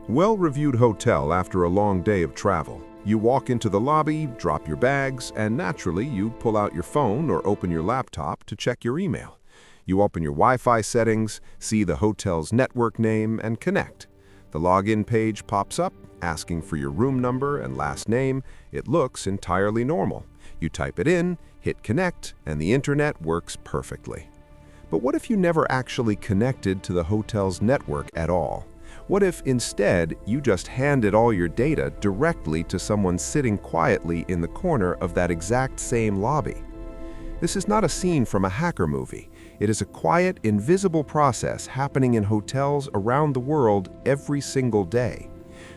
Well-reviewed hotel after a long day of travel. You walk into the lobby, drop your bags, and naturally you pull out your phone or open your laptop to check your email. You open your Wi-Fi settings, see the hotel's network name, and connect. The login page pops up, asking for your room number and last name. It looks entirely normal. You type it in, hit connect, and the internet works perfectly. But what if you never actually connected to the hotel's network at all? What if instead you just handed all your data directly to someone sitting quietly in the corner of that exact same lobby? This is not a scene from a hacker movie. It is a quiet, invisible process happening in hotels around the world every single day.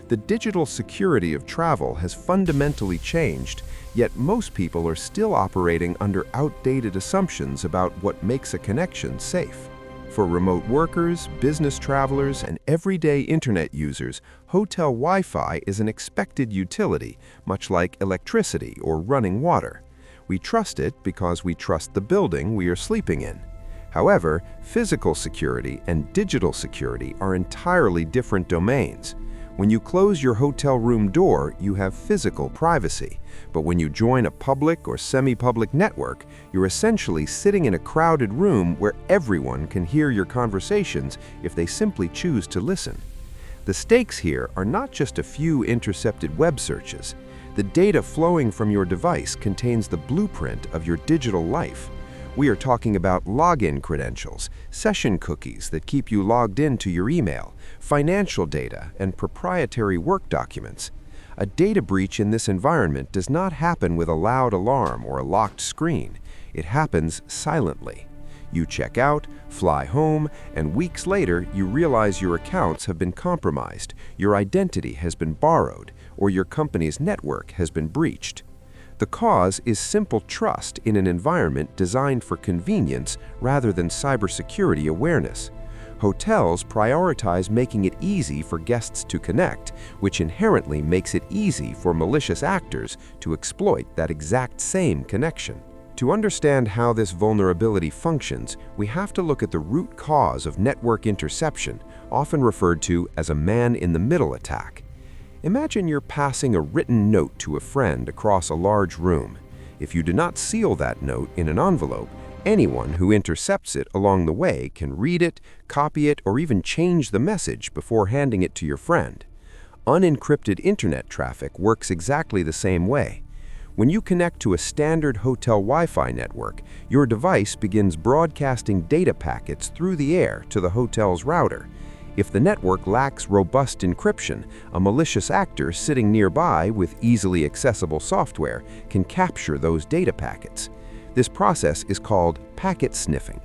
The digital security of travel has fundamentally changed, yet most people are still operating under outdated assumptions about what makes a connection safe. For remote workers, business travelers, and everyday internet users, hotel Wi-Fi is an expected utility, much like electricity or running water. We trust it because we trust the building we are sleeping in. However, physical security and digital security are entirely different domains. When you close your hotel room door, you have physical privacy. But when you join a public or semi-public network, you're essentially sitting in a crowded room where everyone can hear your conversations if they simply choose to listen. The stakes here are not just a few intercepted web searches. The data flowing from your device contains the blueprint of your digital life. We are talking about login credentials, session cookies that keep you logged into your email, financial data, and proprietary work documents. A data breach in this environment does not happen with a loud alarm or a locked screen. It happens silently. You check out, fly home, and weeks later you realize your accounts have been compromised, your identity has been borrowed, or your company's network has been breached. The cause is simple trust in an environment designed for convenience rather than cybersecurity awareness. Hotels prioritize making it easy for guests to connect, which inherently makes it easy for malicious actors to exploit that exact same connection. To understand how this vulnerability functions, we have to look at the root cause of network interception, often referred to as a man-in-the-middle attack. Imagine you're passing a written note to a friend across a large room. If you do not seal that note in an envelope, anyone who intercepts it along the way can read it, copy it, or even change the message before handing it to your friend. Unencrypted internet traffic works exactly the same way. When you connect to a standard hotel Wi-Fi network, your device begins broadcasting data packets through the air to the hotel's router. If the network lacks robust encryption, a malicious actor sitting nearby with easily accessible software can capture those data packets. This process is called packet sniffing.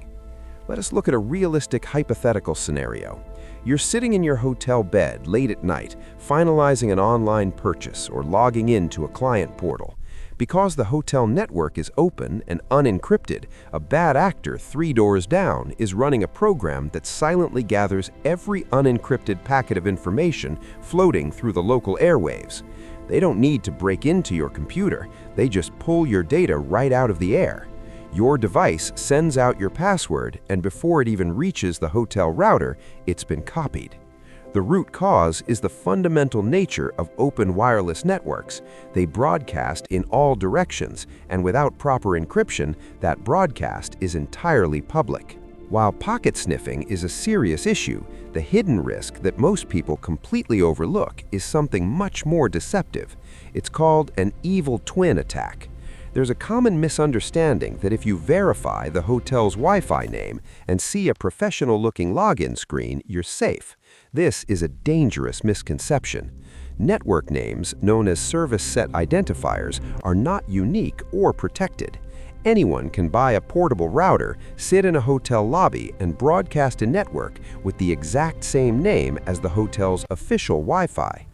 Let us look at a realistic hypothetical scenario. You're sitting in your hotel bed late at night, finalizing an online purchase or logging into a client portal. Because the hotel network is open and unencrypted, a bad actor 3 doors down is running a program that silently gathers every unencrypted packet of information floating through the local airwaves. They don't need to break into your computer, they just pull your data right out of the air. Your device sends out your password, and before it even reaches the hotel router, it's been copied. The root cause is the fundamental nature of open wireless networks. They broadcast in all directions, and without proper encryption, that broadcast is entirely public. While pocket sniffing is a serious issue, the hidden risk that most people completely overlook is something much more deceptive. It's called an evil twin attack. There's a common misunderstanding that if you verify the hotel's Wi-Fi name and see a professional-looking login screen, you're safe. This is a dangerous misconception. Network names, known as service set identifiers, are not unique or protected. Anyone can buy a portable router, sit in a hotel lobby, and broadcast a network with the exact same name as the hotel's official Wi-Fi.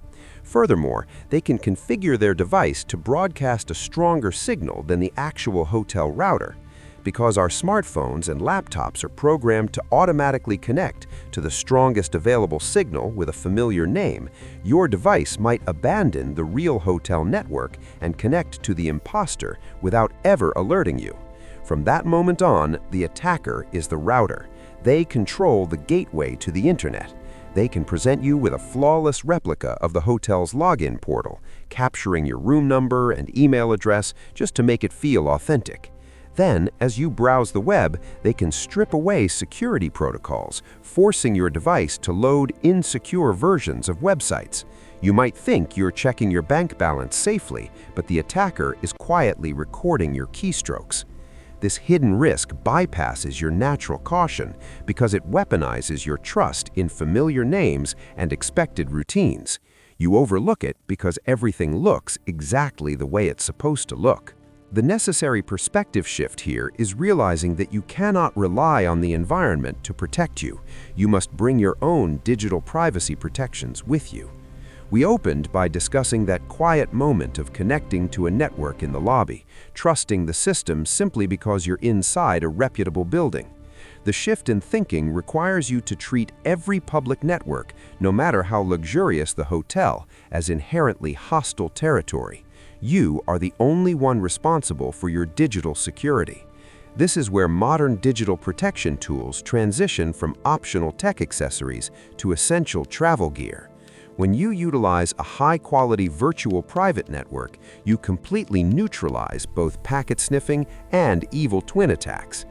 Furthermore, they can configure their device to broadcast a stronger signal than the actual hotel router. Because our smartphones and laptops are programmed to automatically connect to the strongest available signal with a familiar name, your device might abandon the real hotel network and connect to the imposter without ever alerting you. From that moment on, the attacker is the router. They control the gateway to the internet. They can present you with a flawless replica of the hotel's login portal, capturing your room number and email address just to make it feel authentic. Then, as you browse the web, they can strip away security protocols, forcing your device to load insecure versions of websites. You might think you're checking your bank balance safely, but the attacker is quietly recording your keystrokes. This hidden risk bypasses your natural caution because it weaponizes your trust in familiar names and expected routines. You overlook it because everything looks exactly the way it's supposed to look. The necessary perspective shift here is realizing that you cannot rely on the environment to protect you. You must bring your own digital privacy protections with you. We opened by discussing that quiet moment of connecting to a network in the lobby, trusting the system simply because you're inside a reputable building. The shift in thinking requires you to treat every public network, no matter how luxurious the hotel, as inherently hostile territory. You are the only one responsible for your digital security. This is where modern digital protection tools transition from optional tech accessories to essential travel gear. When you utilize a high-quality virtual private network, you completely neutralize both packet sniffing and evil twin attacks.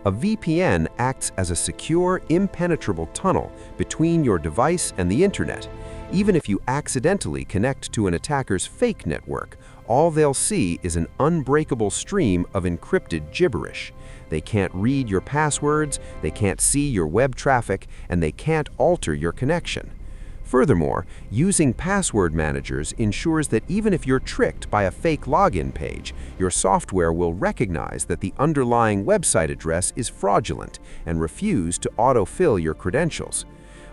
A VPN acts as a secure, impenetrable tunnel between your device and the internet. Even if you accidentally connect to an attacker's fake network, all they'll see is an unbreakable stream of encrypted gibberish. They can't read your passwords, they can't see your web traffic, and they can't alter your connection. Furthermore, using password managers ensures that even if you're tricked by a fake login page, your software will recognize that the underlying website address is fraudulent and refuse to autofill your credentials.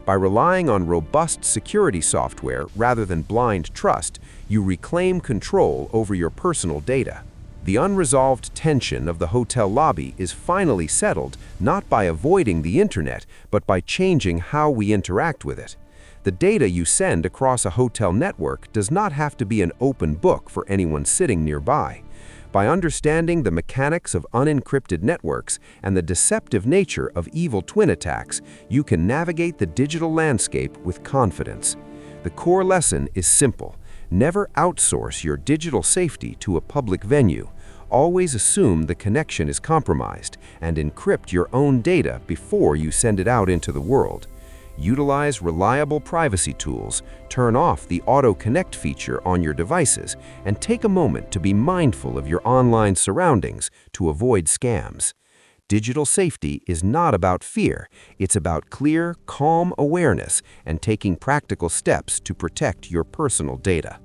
By relying on robust security software rather than blind trust, you reclaim control over your personal data. The unresolved tension of the hotel lobby is finally settled not by avoiding the internet, but by changing how we interact with it. The data you send across a hotel network does not have to be an open book for anyone sitting nearby. By understanding the mechanics of unencrypted networks and the deceptive nature of evil twin attacks, you can navigate the digital landscape with confidence. The core lesson is simple. Never outsource your digital safety to a public venue. Always assume the connection is compromised and encrypt your own data before you send it out into the world. Utilize reliable privacy tools, turn off the Auto Connect feature on your devices, and take a moment to be mindful of your online surroundings to avoid scams. Digital safety is not about fear, it's about clear, calm awareness and taking practical steps to protect your personal data.